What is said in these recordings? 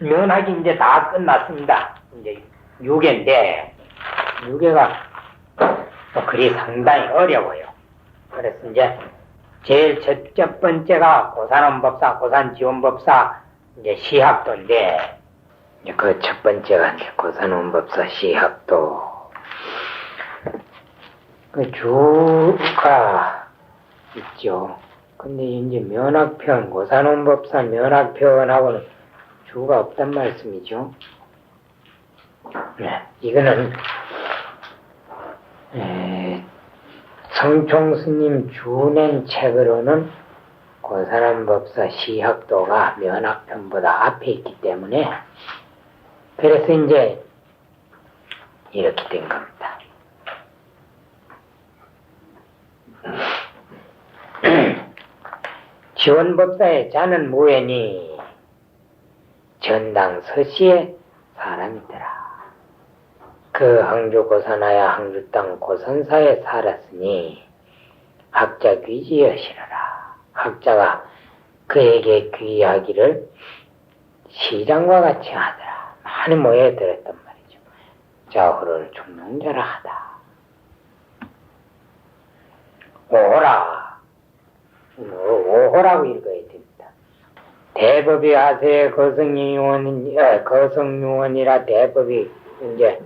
면학이 이제 다 끝났습니다. 이제 유계인데, 유계가 또 그리 상당히 어려워요. 그래서 이제 제일 첫 번째가 고산원법사, 고산지원법사, 이제 시학도인데, 이제 그 첫 번째가 이제 고산원법사 시학도. 그 주가 있죠. 근데 이제 면학편, 고산원법사 면학편하고는 주가 없단 말씀이죠. 네, 이거는 성총스님 주낸 책으로는 고산원법사 시학도가 면학편보다 앞에 있기 때문에 그래서 이제 이렇게 된 겁니다. 지원법사의 자는 무애니 전당 서시의 사람이더라. 그 항주 고산하여 항주 땅 고선사에 살았으니 학자 귀지여시러라. 학자가 그에게 귀하기를 시장과 같이 하더라. 많이 모여들었단 말이죠. 자호를 중농자라 하다. 오호라. 오호라고 읽어야 됩니다. 대법이 하세 거성유원이라 대법이 이제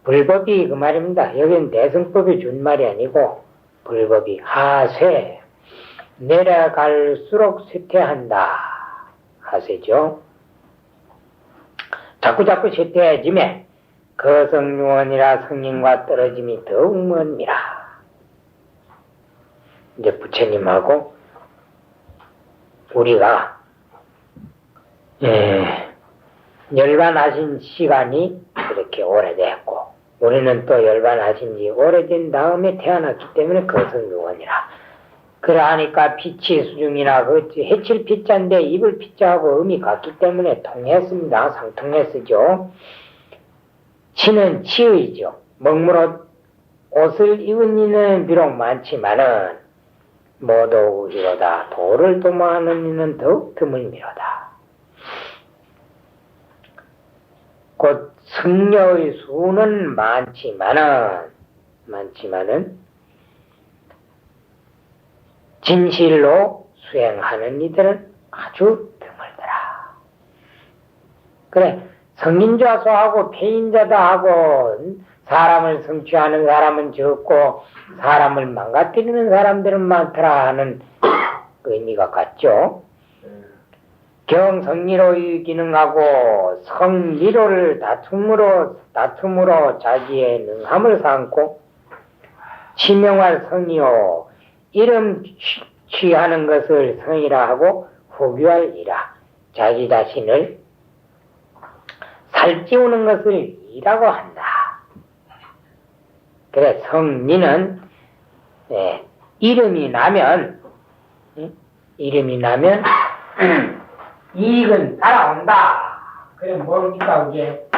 불법이 그 말입니다. 여기는 대승법이 준 말이 아니고 불법이 하세 내려갈수록 쇠퇴한다. 하세죠. 자꾸 쇠퇴해지면 거성유원이라 성인과 떨어짐이 더욱 먼니라. 이제 부처님하고 우리가 열반하신 시간이 그렇게 오래됐고 우리는 또 열반하신 지 오래된 다음에 태어났기 때문에 거성유원이라. 그러하니까 피치 수중이나 그 해칠 피자인데 입을 피자하고 음이 같기 때문에 통했습니다. 상통해 쓰죠. 치는 치의죠. 먹물옷 옷을 입은 이는 비록 많지만은 모두 우리로다. 도를 도모하는 이는 더욱 드물미로다. 곧 승려의 수는 많지만은 진실로 수행하는 이들은 아주 드물더라. 그래, 성인자소하고 폐인자다하고 사람을 성취하는 사람은 적고 사람을 망가뜨리는 사람들은 많더라 하는 그 의미가 같죠. 경성리로 기능하고 성리로를 다툼으로 자기의 능함을 삼고 치명할 성이요 이름 취하는 것을 성이라 하고 후교할 이라. 자기 자신을 살찌우는 것을 이라고 한다. 그래 성리는 이름이 나면 이익은 따라온다. 그래 뭡니까 그게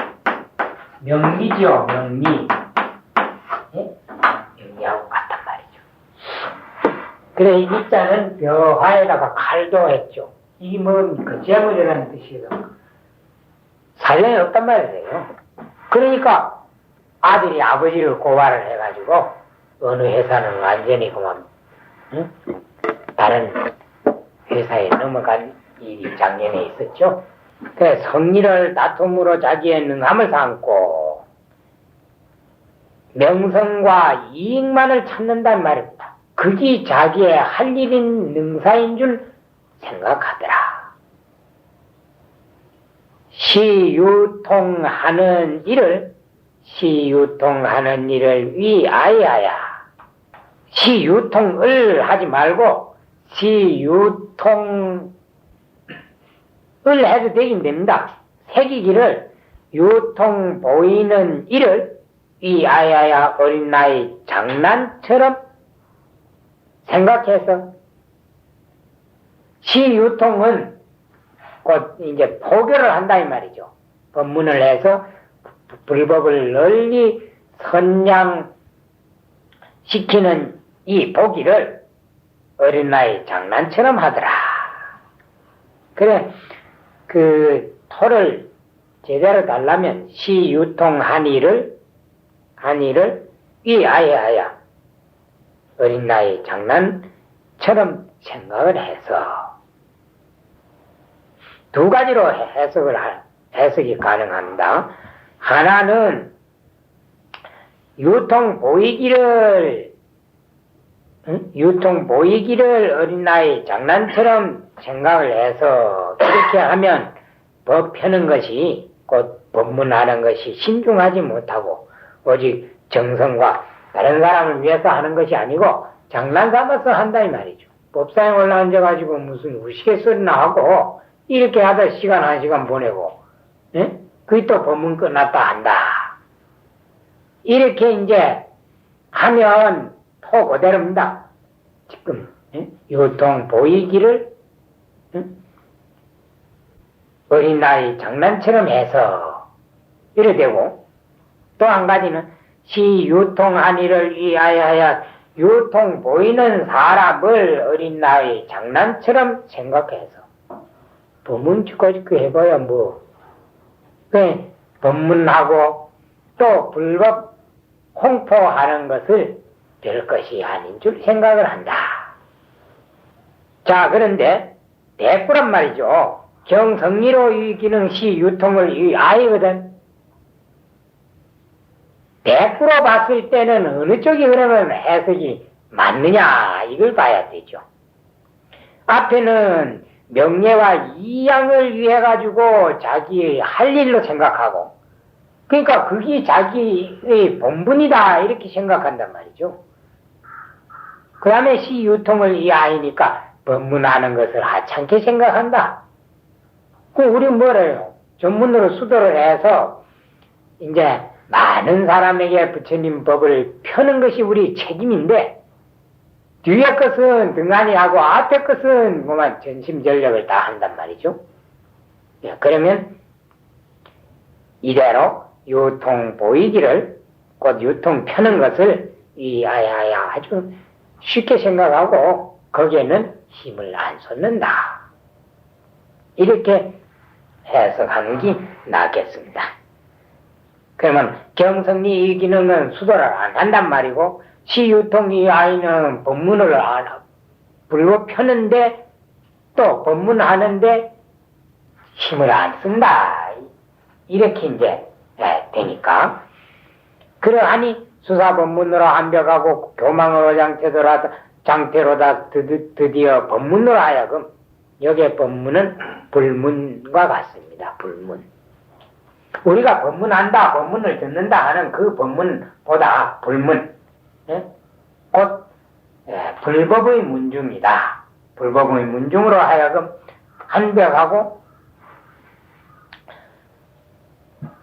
명리죠. 명리하고 같단 말이죠. 그래 이 자는 벼화에다가 칼도 했죠. 이게 뭡니까 재물이라는 뜻이에요. 살량이 없단 말이에요. 그러니까 아들이 아버지를 고발을 해가지고 어느 회사는 완전히 그만 다른 회사에 넘어간 일이 작년에 있었죠. 그래 성리를 다툼으로 자기의 능함을 삼고 명성과 이익만을 찾는단 말입니다. 그게 자기의 할 일인 능사인 줄 생각하더라. 시유통하는 일을 위하여야 시유통을 하지 말고 시유통을 해도 되긴 됩니다. 새기기를 유통 보이는 일을 위하여야 어린 나이 장난처럼 생각해서 시유통은 곧 이제 포교를 한다 이 말이죠. 법문을 해서 불법을 널리 선양시키는 이 보기를 어린 나이 장난처럼 하더라. 그래 그 토를 제대로 달라면 시유통한이를 위하여야 어린 나이 장난처럼 생각을 해서 두 가지로 해석이 가능합니다. 하나는 유통 보이기를 어린 나이 장난처럼 생각을 해서 그렇게 하면 법 펴는 것이 곧 법문하는 것이 신중하지 못하고 오직 정성과 다른 사람을 위해서 하는 것이 아니고 장난삼아서 한다 이 말이죠. 법상에 올라앉아가지고 무슨 우스갯소리나 하고 이렇게 하다 시간 1시간 보내고 그게 또 법문 끝났다 한다. 이렇게 이제 하면 토 그대로입니다. 지금 유통 보이기를 어린 나이 장난처럼 해서 이래 되고 또 한 가지는 시유통한이를 위하여 유통 보이는 사람을 어린 나이 장난처럼 생각해서 법문 짓고 해봐야 뭐 법문하고 또 불법 홍포하는 것을 별 것이 아닌 줄 생각을 한다. 자, 그런데 대꾸란 말이죠. 경성리로 이기는 시유통을 위하여거든. 대꾸로 봤을 때는 어느 쪽이 그러면 해석이 맞느냐 이걸 봐야 되죠. 앞에는 명예와 이양을 위해 가지고 자기의 할 일로 생각하고 그러니까 그게 자기의 본분이다 이렇게 생각한단 말이죠. 그 다음에 시유통을 위하여니까 법문하는 것을 하찮게 생각한다. 그 우리 뭐래요? 전문으로 수도를 해서 이제 많은 사람에게 부처님 법을 펴는 것이 우리 책임인데 뒤에 것은 등한히 하고 앞에 것은 뭐만 전심전력을 다 한단 말이죠. 그러면 이대로 유통 보이기를 곧 유통 펴는 것을 이야야야 아주 쉽게 생각하고 거기에는 힘을 안 쏟는다. 이렇게 해석하는 게 낫겠습니다. 그러면 경성리 이 기능은 수도를 안 한단 말이고 시유통 이 아이는 법문을 안 하고 불법 펴는데 또 법문하는데 힘을 안 쓴다. 이렇게 이제 되니까 그러하니 수사법문으로 완벽하고 교망으로 장태로다 드디어 법문으로 하여금 여기에 법문은 불문과 같습니다. 불문. 우리가 법문한다, 법문을 듣는다 하는 그 법문보다 불문, 곧 불법의 문중이다. 불법의 문중으로 하여금 한벽하고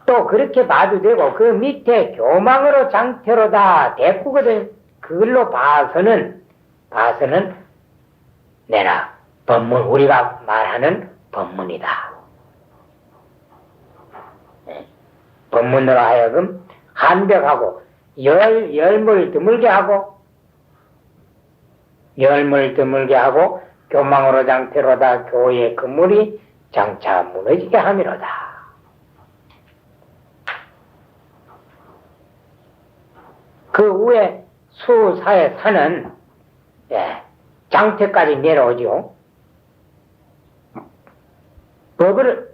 또 그렇게 봐도 되고 그 밑에 교망으로 장태로다 대꾸거든. 그걸로 봐서는 내나 법문 우리가 말하는 법문이다. 법문으로 하여금 한벽하고 열물 드물게 하고 교망으로 장태로다 교의 그물이 장차 무너지게 함이로다. 그 위에 수사의 산은 장태까지 내려오죠. 법을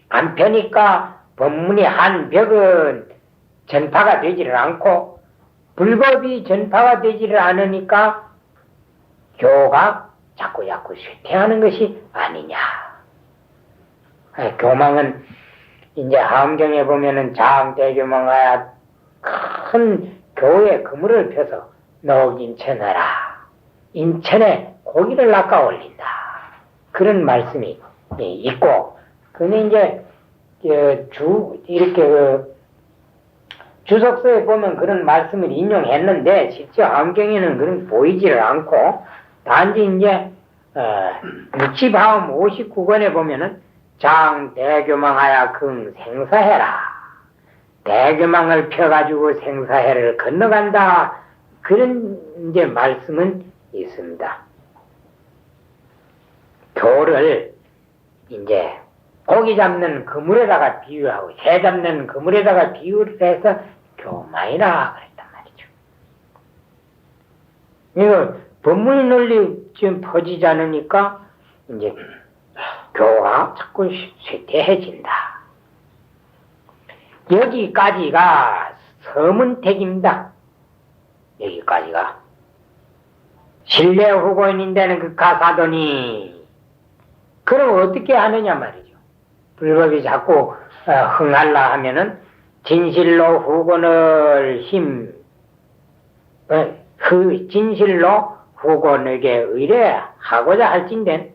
안 펴니까 법문이 한 벽은 전파가 되지를 않고 불법이 전파가 되지를 않으니까 교가 자꾸 쇠퇴하는 것이 아니냐. 교망은 이제 하엄경에 보면은 장대교망하야 큰 교의 그물을 펴서 너옥인천하라. 인천에 고기를 낚아 올린다. 그런 말씀이 있고, 근데 이제 이렇게 주석서에 보면 그런 말씀을 인용했는데 실제 함경에는 그런 보이지를 않고 단지 이제 묵시바음 59권에 보면은 장 대교망하야 금 생사해라. 대교망을 펴가지고 생사해를 건너간다. 그런 이제 말씀은 있습니다. 교를 이제 고기 잡는 그물에다가 비유하고 새 잡는 그물에다가 비유를 해서 교만이라 그랬단 말이죠. 이거 법문의 논리 지금 퍼지지 않으니까 이제 교가 자꾸 쇠퇴해진다. 여기까지가 서문택입니다. 여기까지가. 신뢰 후고인인데는 극하사도니. 그럼 어떻게 하느냐 말이죠. 불법이 자꾸 흥할라 하면은 진실로 후곤을 진실로 후곤에게 의뢰하고자 할진된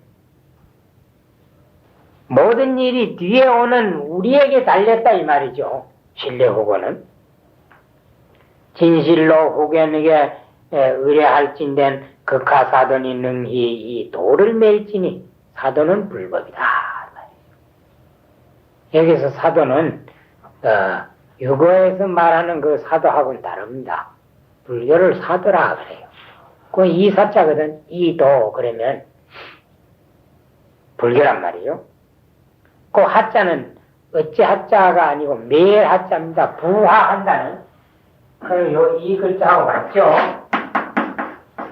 모든 일이 뒤에 오는 우리에게 달렸다 이 말이죠. 신뢰 후곤은 진실로 후견에게 의뢰할진된 극하사도니 능히 이 도를 맬지니 사도는 불법이다. 여기서 사도는 유거에서 말하는 그 사도하고는 다릅니다. 불교를 사도라 그래요. 그 이사자거든. 이도 그러면 불교란 말이요. 그 하자는 어째 하자가 아니고 매일 하자입니다. 부화한다는. 그리고 이 글자하고 같죠?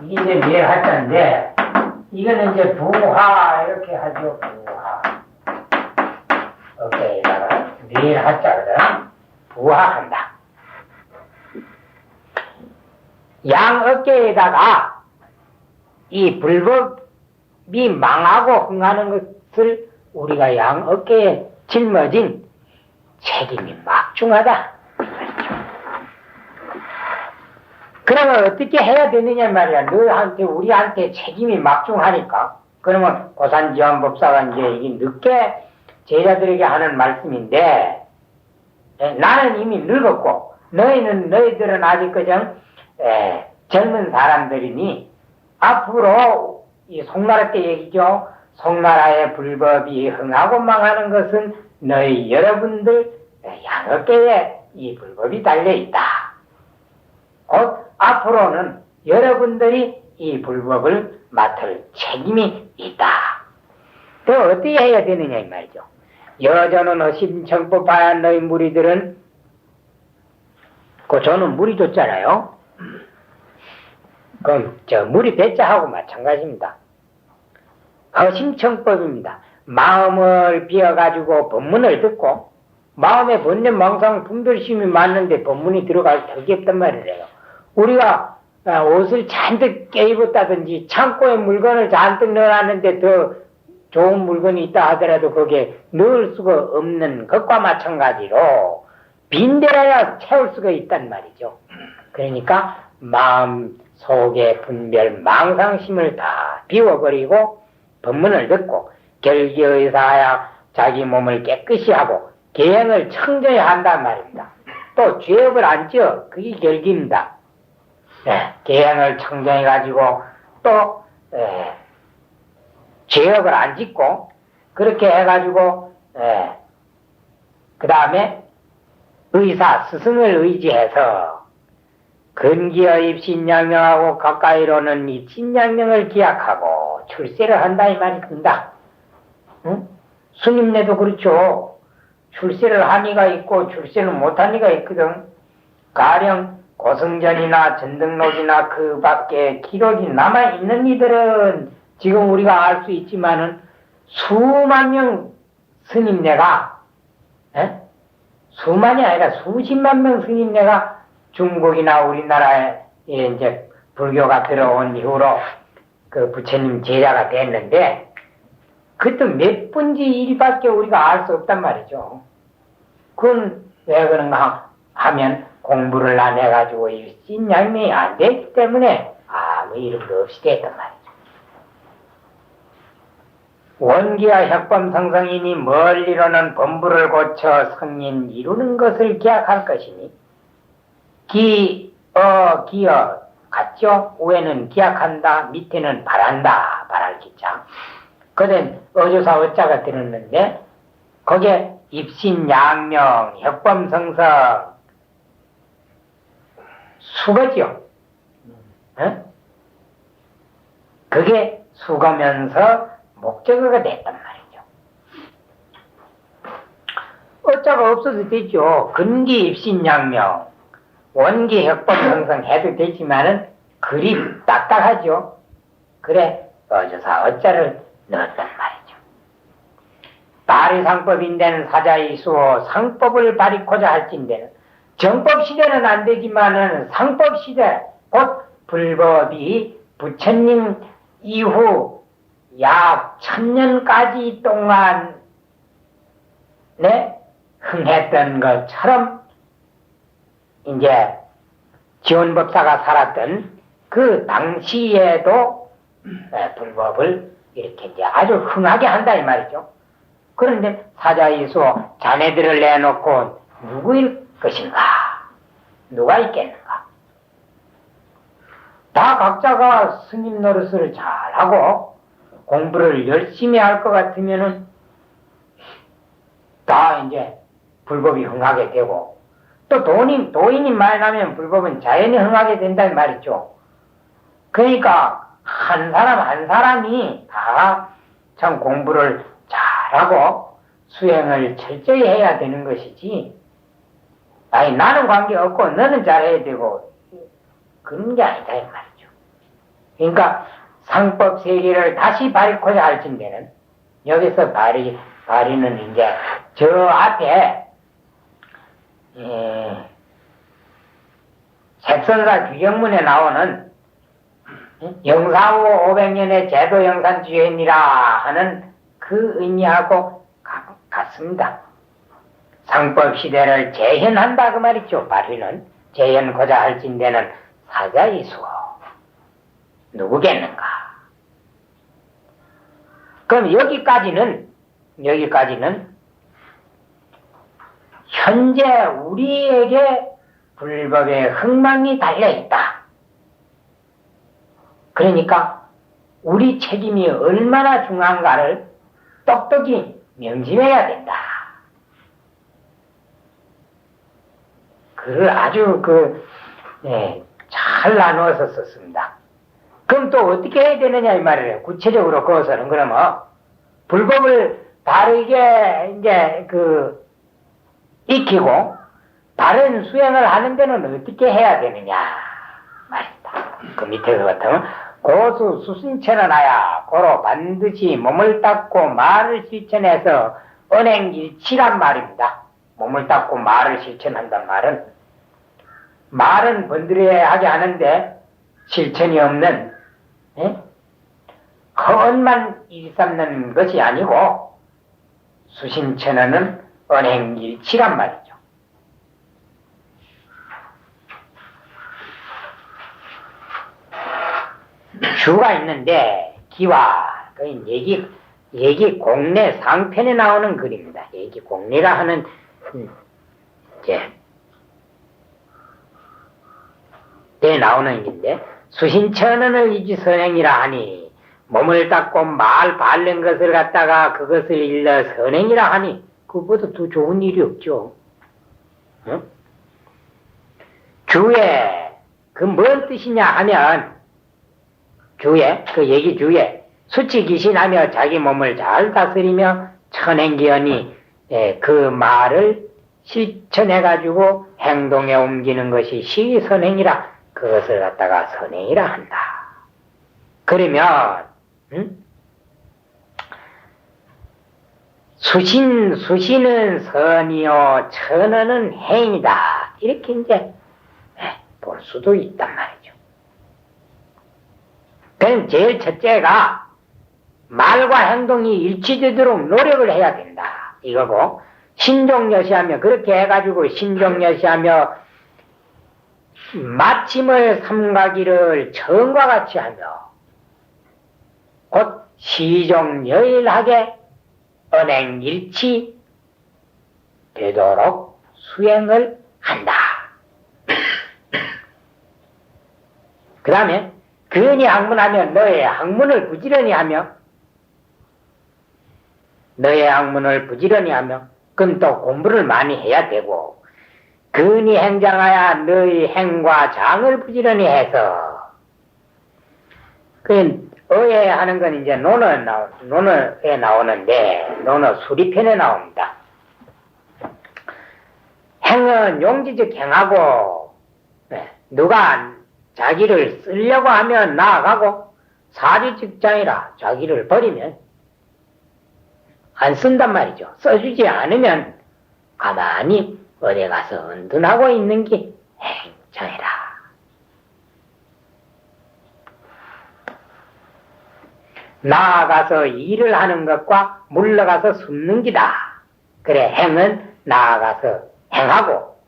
이게 이제 매일 하자인데 이거는 이제 부화 이렇게 하죠. 부화. 어깨에다가 매일 하자거든. 부화한다. 양 어깨에다가 이 불법이 망하고 흥하는 것을 우리가 양 어깨에 짊어진 책임이 막중하다. 그러면 어떻게 해야 되느냐 말이야. 너한테 우리한테 책임이 막중하니까. 그러면 고산지원법사가 이제 이게 늦게 제자들에게 하는 말씀인데 나는 이미 늙었고 너희들은 아직 그냥 젊은 사람들이니 앞으로 이 송나라 때 얘기죠. 송나라의 불법이 흥하고 망하는 것은 너희 여러분들 양어깨에 이 불법이 달려있다. 곧 앞으로는 여러분들이 이 불법을 맡을 책임이 있다. 또 어떻게 해야 되느냐 이 말이죠. 여전은 어심청법하얀 너희 무리들은 그 저는 무리 줬잖아요. 그럼 저 무리 배자하고 마찬가지입니다. 허심청법입니다. 마음을 비워가지고 법문을 듣고 마음에 본전 망상 분별심이 맞는데 법문이 들어갈 턱이 없단 말이에요. 우리가 옷을 잔뜩 껴입었다든지 창고에 물건을 잔뜩 넣어놨는데 더 좋은 물건이 있다 하더라도 거기에 넣을 수가 없는 것과 마찬가지로 빈대라야 채울 수가 있단 말이죠. 그러니까 마음 속의 분별 망상심을 다 비워버리고 법문을 듣고 결기의사하여 자기 몸을 깨끗이 하고 계행을 청정히 한단 말입니다. 또 죄업을 안 지어 그게 결기입니다. 계행을 청정히 가지고 또 죄업을 안 짓고 그렇게 해가지고 그 다음에 의사 스승을 의지해서 근기의 입신양명하고 가까이로는 입신양명을 기약하고 출세를 한다 이 말입니다. 응? 스님네도 그렇죠. 출세를 한 이가 있고 출세를 못한 이가 있거든. 가령 고승전이나 전등록이나 그 밖에 기록이 남아있는 이들은 지금 우리가 알 수 있지만은 수만 명 스님네가 수만이 아니라 수십만 명 스님네가 중국이나 우리나라에 이제 불교가 들어온 이후로 그 부처님 제자가 됐는데 그것도 몇 분지 일밖에 우리가 알 수 없단 말이죠. 그건 왜 그런가 하면 공부를 안 해가지고 이 신양명이 안 됐기 때문에 아무 이름도 없이 됐단 말이죠. 원기와 혁범성성이니 멀리로는 범부를 고쳐 성인 이루는 것을 기약할 것이니 기어 같죠? 위에는 기약한다, 밑에는 바란다, 바랄 기자. 그는 어조사 어자가 들었는데 거기에 입신양명, 혁범성성 수거죠. 그게 수거면서 목적어가 됐단 말이죠. 어짜가 없어도 되죠. 근기 입신양명, 원기 혁법 형성해도 되지만은 그리 딱딱하죠. 그래 어조사 어짜를 넣었단 말이죠. 바리상법인데는 사자의 수호 상법을 바리고자 할진대는 정법 시대는 안 되지만은 상법 시대 곧 불법이 부처님 이후 약 1000년까지 동안 흥했던 것처럼 이제 지원법사가 살았던 그 당시에도 불법을 이렇게 이제 아주 흥하게 한다 이 말이죠. 그런데 사자이수 자네들을 내놓고 누구일 것인가? 누가 있겠는가? 다 각자가 스님 노릇을 잘하고 공부를 열심히 할 것 같으면은 다 이제 불법이 흥하게 되고 또 도인이 많이 나면 불법은 자연히 흥하게 된다는 말이죠. 그러니까 한 사람 한 사람이 다 참 공부를 잘하고 수행을 철저히 해야 되는 것이지 아니 나는 관계없고 너는 잘해야 되고 그런 게 아니다 이 말이죠. 그러니까 상법 세계를 다시 바리고자 할진대는 여기서 바리는 이제 저 앞에 색선사 규경문에 나오는 영사후 500년의 제도 영산주의니라 하는 그 의미하고 같습니다. 상법 시대를 재현한다 그 말이죠. 바리는 재현고자 할진대는 사자의 수호 누구겠는가? 그럼 여기까지는 현재 우리에게 불법의 흥망이 달려있다. 그러니까 우리 책임이 얼마나 중요한가를 똑똑히 명심해야 된다. 그를 아주 잘 나누어서 썼습니다. 그럼 또 어떻게 해야 되느냐 이 말이에요. 구체적으로 그것은 그러면 불법을 바르게 이제 익히고 바른 수행을 하는 데는 어떻게 해야 되느냐 말입니다. 그 밑에서 같으면 고수 수신천은 하야 고로 반드시 몸을 닦고 말을 실천해서 언행일치란 말입니다. 몸을 닦고 말을 실천한단 말은 번들어하게 하는데 실천이 없는 허언만 일삼는 것이 아니고 수신천어는 언행일치란 말이죠. 주가 있는데 기와 그 얘기 공례 상편에 나오는 글입니다. 얘기 공례라 하는 이제 때 나오는 일인데 수신천언을 이지 선행이라 하니 몸을 닦고 말 바른 것을 갖다가 그것을 일러 선행이라 하니 그보다 더 좋은 일이 없죠. 응? 주에 그 뭔 뜻이냐 하면 주에 그 얘기 주에 수치기신하며 자기 몸을 잘 다스리며 천행기연이 그 말을 실천해가지고 행동에 옮기는 것이 시선행이라 그것을 갖다가 선행이라 한다. 그러면 수신은 선이요 천언은 행이다. 이렇게 이제 볼 수도 있단 말이죠. 그럼 제일 첫째가 말과 행동이 일치되도록 노력을 해야 된다. 이거고 신종여시하며 그렇게 해가지고 신종여시하며 마침을 삼가기를 처음과 같이 하며 곧 시종여일하게 언행일치 되도록 수행을 한다. 그 다음에 근이 학문하면 너의 학문을 부지런히 하며 그럼 또 공부를 많이 해야 되고 근이 행장하야 너의 행과 장을 부지런히 해서 그 어해하는 건 이제 논어에 나오는데 논어 수리편에 나옵니다. 행은 용지적 행하고, 누가 자기를 쓰려고 하면 나아가고, 사지직장이라 자기를 버리면 안 쓴단 말이죠. 써주지 않으면 가만히 어디 가서 은둔하고 있는 게 행장이라. 나아가서 일을 하는 것과 물러가서 숨는 기다. 그래, 행은 나아가서 행하고,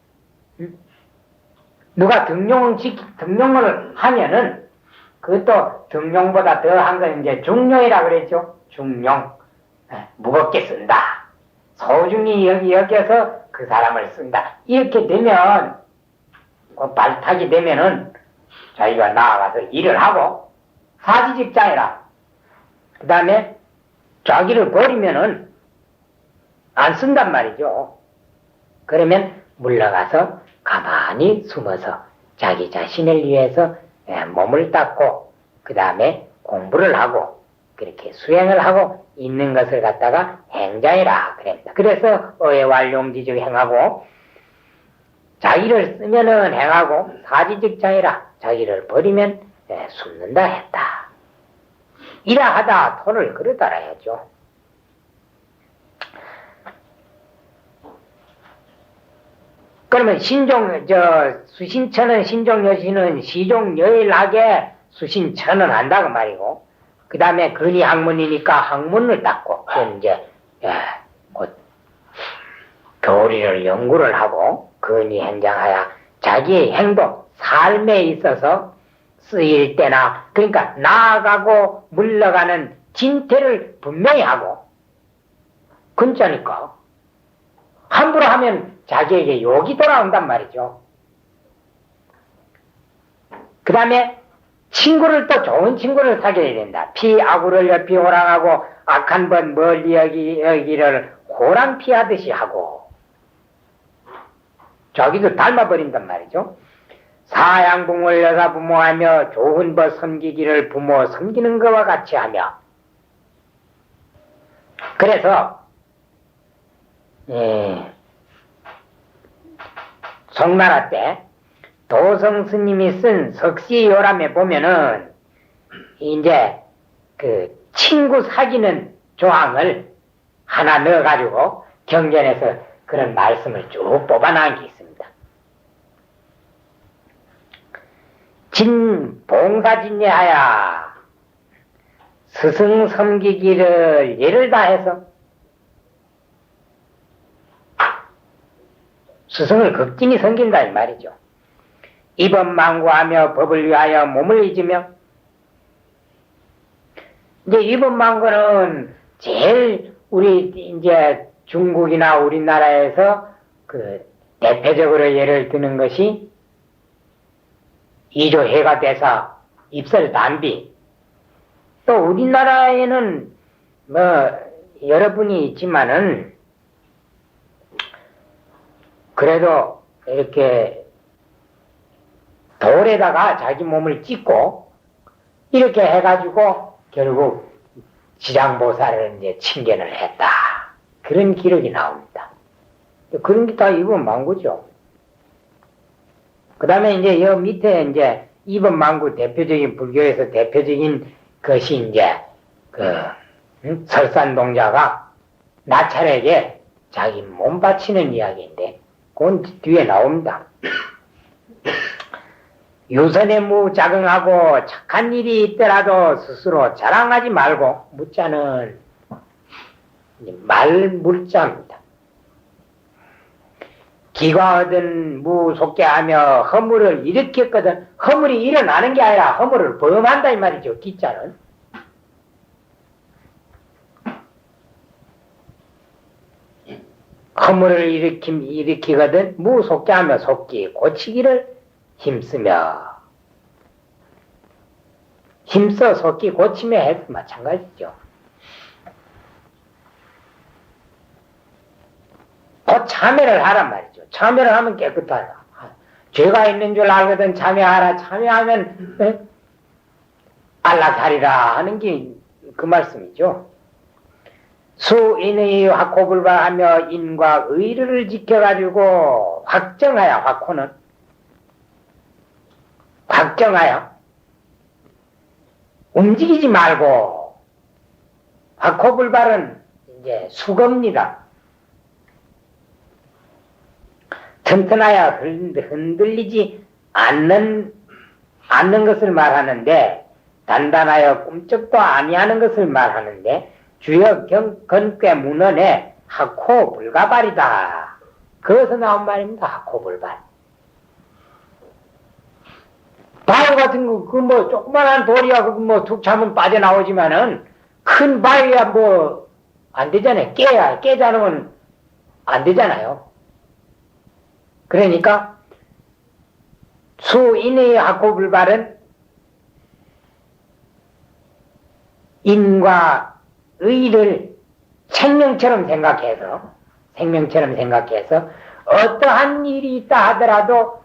누가 등용을 하면은 그것도 등용보다 더한 건 이제 중용이라 그랬죠. 중용. 무겁게 쓴다. 소중히 여겨서 그 사람을 쓴다. 이렇게 되면, 발탁이 되면은 자기가 나아가서 일을 하고, 사지직장이라. 그 다음에 자기를 버리면은 안 쓴단 말이죠. 그러면 물러가서 가만히 숨어서 자기 자신을 위해서 몸을 닦고 그 다음에 공부를 하고 그렇게 수행을 하고 있는 것을 갖다가 행자이라 그럽니다. 그래서 어해왈용지적 행하고 자기를 쓰면은 행하고 사지직장이라 자기를 버리면 숨는다 했다. 이라 하다 토를 그러다라 했죠. 그러면 수신천은 신종여신은 시종여일하게 수신천은 한다고 말이고, 그 다음에 근이 학문이니까 학문을 닦고, 그건 이제, 곧, 교리를 연구를 하고, 근이 행장하여 자기의 행동, 삶에 있어서 쓰일 때나, 그러니까 나아가고 물러가는 진태를 분명히 하고, 근자니까, 함부로 하면 자기에게 욕이 돌아온단 말이죠. 그 다음에 친구를 또 좋은 친구를 사귀어야 된다. 피아구를 옆이 호랑하고 악한 번 멀리 여기를 호랑 피하듯이 하고 자기도 닮아버린단 말이죠. 사양붕을 여사 부모하며 좋은 법 섬기기를 부모 섬기는 것과 같이 하며 그래서 송나라 때 도성 스님이 쓴 석시요람에 보면은 이제 그 친구 사귀는 조항을 하나 넣어가지고 경전에서 그런 말씀을 쭉 뽑아놓은 게 있습니다. 봉사진예하여 스승 섬기기를 예를 다해서 스승을 극진히 섬긴다 이 말이죠. 이법망구하며 법을 위하여 몸을 잊으며 이제 이법망구는 제일 우리 이제 중국이나 우리나라에서 그 대표적으로 예를 드는 것이 이조해가 대사, 입설단비 또 우리나라에는 뭐 여러분이 있지만은 그래도 이렇게 돌에다가 자기 몸을 찢고 이렇게 해가지고 결국 지장보살을 이제 칭견을 했다. 그런 기록이 나옵니다. 그런 게 다 이법망구죠. 그 다음에 이제 여 밑에 이제 이법망구 대표적인 불교에서 대표적인 것이 이제 설산동자가 나찰에게 자기 몸 바치는 이야기인데 그건 뒤에 나옵니다. 유선에 무작응하고 착한 일이 있더라도 스스로 자랑하지 말고 무자는 말물자입니다. 기가 얻은 무속계하며 허물을 일으켰거든. 허물이 일어나는 게 아니라 허물을 범한다 이 말이죠. 기자는. 허물을 일으키거든 무속계하며 속기 고치기를 힘쓰며 힘써 속기 고치며 해도 마찬가지죠. 곧 참여를 하란 말이죠. 참여를 하면 깨끗하다. 죄가 있는 줄 알거든 참여하라. 참여하면 알라살이라 하는 게 그 말씀이죠. 수인의 화코불발하며 인과 의를 지켜가지고 확정하여 화코는 확정하여 움직이지 말고 화코불발은 이제 수겁니다. 튼튼하여 흔들리지 않는 것을 말하는데 단단하여 꿈쩍도 아니하는 것을 말하는데 주여 건괴 문헌에 화코불가발이다. 그것서 나온 말입니다. 화코불발. 바위 같은 거, 그 뭐 조그만한 돌이야, 그 뭐 툭 차면 빠져나오지만은 큰 바위야 뭐 안 되잖아요. 깨지 않으면 안 되잖아요. 그러니까 수인의 화코불발은 인과 의를 생명처럼 생각해서 어떠한 일이 있다 하더라도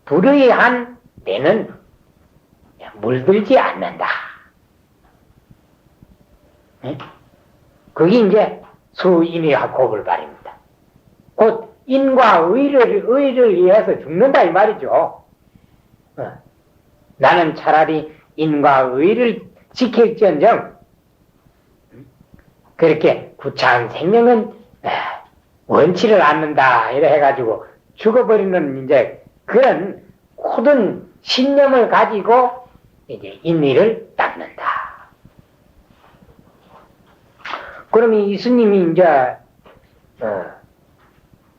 불의한 데는 물들지 않는다. 그게 이제 수인의 화코불발입니다. 곧 인과 의를 위해서 죽는다 이 말이죠. 나는 차라리 인과 의를 지킬지언정 그렇게 구차한 생명은 원치를 않는다 이래 해가지고 죽어버리는 이제 그런 모든 신념을 가지고 이제 인의를 닦는다. 그러면 이 스님이 이제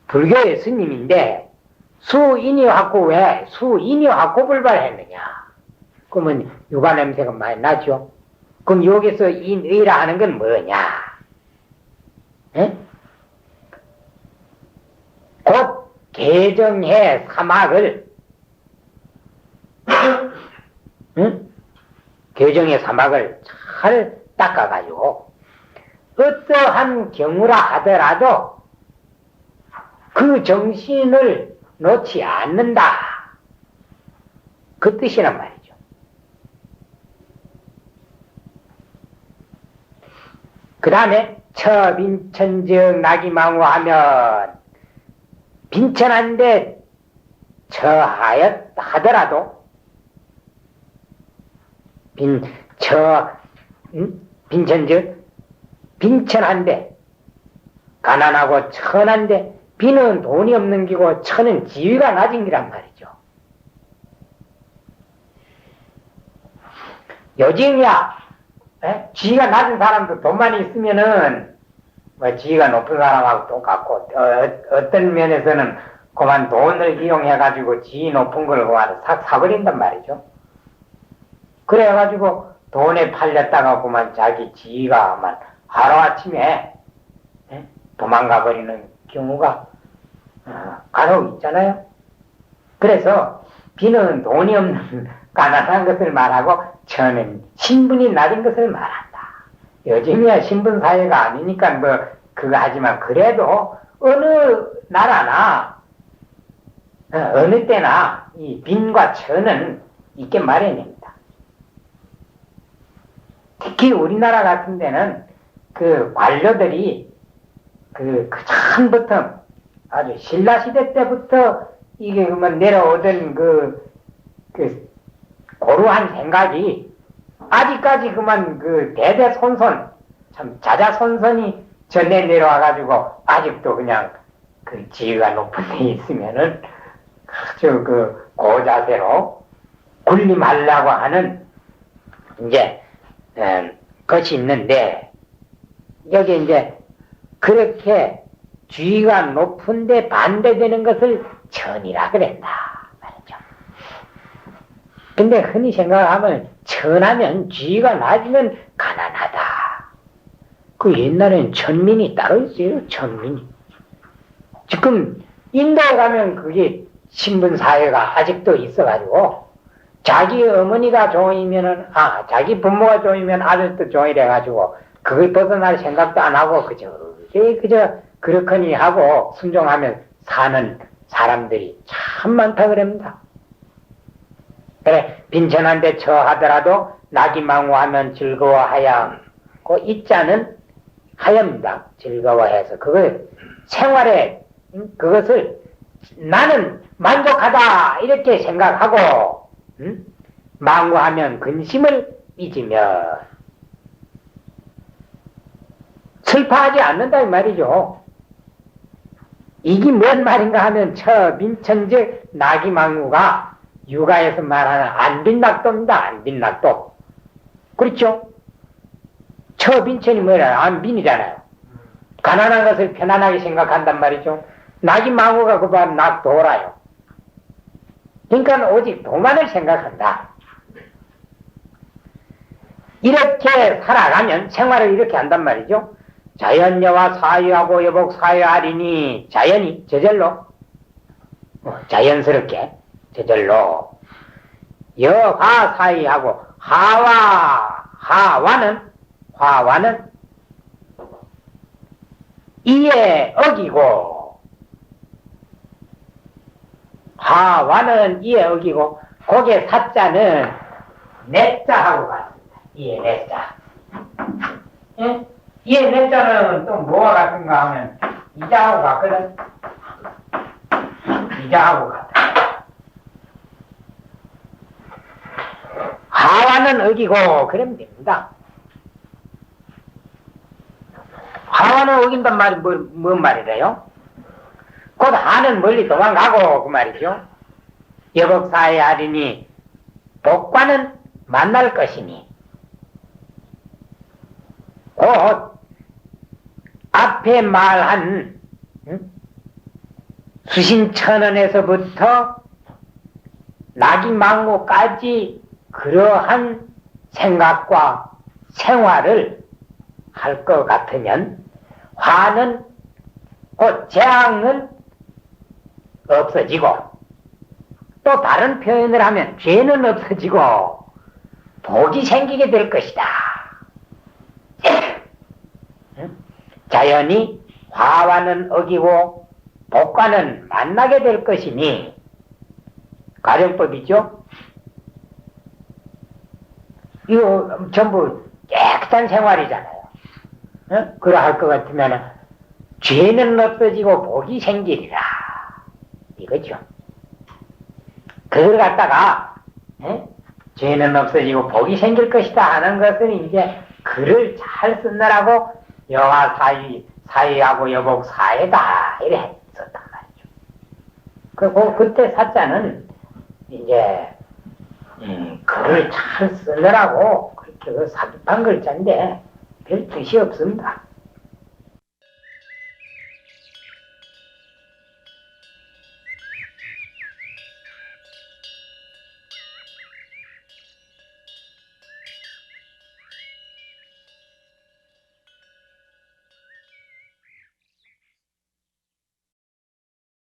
불교의 스님인데 수인이 화코 왜 수인이 화코불발 했느냐? 그러면 유가 냄새가 많이 나죠. 그럼 여기서 인의라 하는 건 뭐냐? 에? 곧 개정해 사막을 응? 개정의 사막을 잘 닦아가지고 어떠한 경우라 하더라도 그 정신을 놓지 않는다. 그 뜻이란 말이죠. 그 다음에 처빈천적 낙이망우하면 빈천한데 처하였하더라도 빈천적 빈천한데 가난하고 천한데 빈은 돈이 없는 기고 천은 지위가 낮은 기란 말이죠. 요즘이야 지위가 낮은 사람도 돈만 있으면은 뭐 지위가 높은 사람하고 똑같고 어떤 면에서는 그만 돈을 이용해 가지고 지위 높은 걸 그만 사버린단 말이죠. 그래가지고 돈에 팔렸다가 그만 자기 지위가 만 하루아침에 도망가 버리는 경우가 간혹 있잖아요. 그래서 빈은 돈이 없는 가난한 것을 말하고 천은 신분이 낮은 것을 말한다. 요즘이야 신분사회가 아니니까 뭐 그거 하지만 그래도 어느 나라나 어느 때나 이 빈과 천은 있게 마련입니다. 특히 우리나라 같은 데는 그 관료들이 그 처음부터 아주 신라시대 때부터 이게 그만 내려오던 그 고루한 생각이 아직까지 그만 그 대대손손 참 자자손손이 전해 내려와가지고 아직도 그냥 그 지위가 높은 데 있으면은 아주 그 고자세로 군림하려고 하는 이제 것이 있는데 여기 이제 그렇게 지위가 높은데 반대되는 것을 천이라 그랬다 말이죠. 근데 흔히 생각하면 천하면 지위가 낮으면 가난하다. 그 옛날엔 천민이 따로 있어요. 천민이. 지금 인도에 가면 그게 신분사회가 아직도 있어가지고 자기 어머니가 종이면은 자기 부모가 종이면 아들도 종이래가지고 그걸 벗어날 생각도 안 하고 그저 그렇거니 하고 순종하면 사는 사람들이 참 많다 그럽니다. 그래 빈천한데 처하더라도 낙이망우하면 즐거워하여 그 이자는 하염다 즐거워해서 그걸 생활에 그것을 나는 만족하다 이렇게 생각하고 망고하면 근심을 잊으면 슬퍼하지 않는다 이 말이죠. 이게 뭔 말인가 하면 민천적 나기망우가 육아에서 말하는 안빈낙도입니다. 안빈낙도. 그렇죠? 민천이 뭐라 안빈이잖아요. 가난한 것을 편안하게 생각한단 말이죠. 나기망우가 그 말 낙도라요. 그러니까 오직 도만을 생각한다. 이렇게 살아가면 생활을 이렇게 한단 말이죠. 자연여와 사유하고 여복 사유하리니 자연이 저절로 자연스럽게 저절로 여화 사유하고 화와는 이에 어기고 하와는 이에 어기고 거기에 사자는 내자하고 같습니다. 이에 내자. 예? 이에 내자는 또 뭐와 같은가 하면 이자하고 같거든. 이자하고 같다. 하와는 어기고 그러면 됩니다. 하와는 어긴단 말이 뭔 말이래요? 곧 하는 멀리 도망가고 그 말이죠. 여복사에 하리니 복과는 만날 것이니 곧 앞에 말한 수신천원에서부터 나기망고까지 그러한 생각과 생활을 할 것 같으면 화는 곧 재앙은 없어지고 또 다른 표현을 하면 죄는 없어지고 복이 생기게 될 것이다. 자연이 화와는 어기고 복과는 만나게 될 것이니 가정법이죠. 이거 전부 깨끗한 생활이잖아요. 그러할 것 같으면 죄는 없어지고 복이 생기리라 이거죠. 그걸 갖다가 죄는 없어지고 복이 생길 것이다 하는 것은 이제 글을 잘 쓰느라고 여와 사유하고 여복 사회다 이래 썼단 말이죠. 그리고 그때 사자는 이제 글을 잘 쓰느라고 그렇게 사기판 글자인데 별 뜻이 없습니다.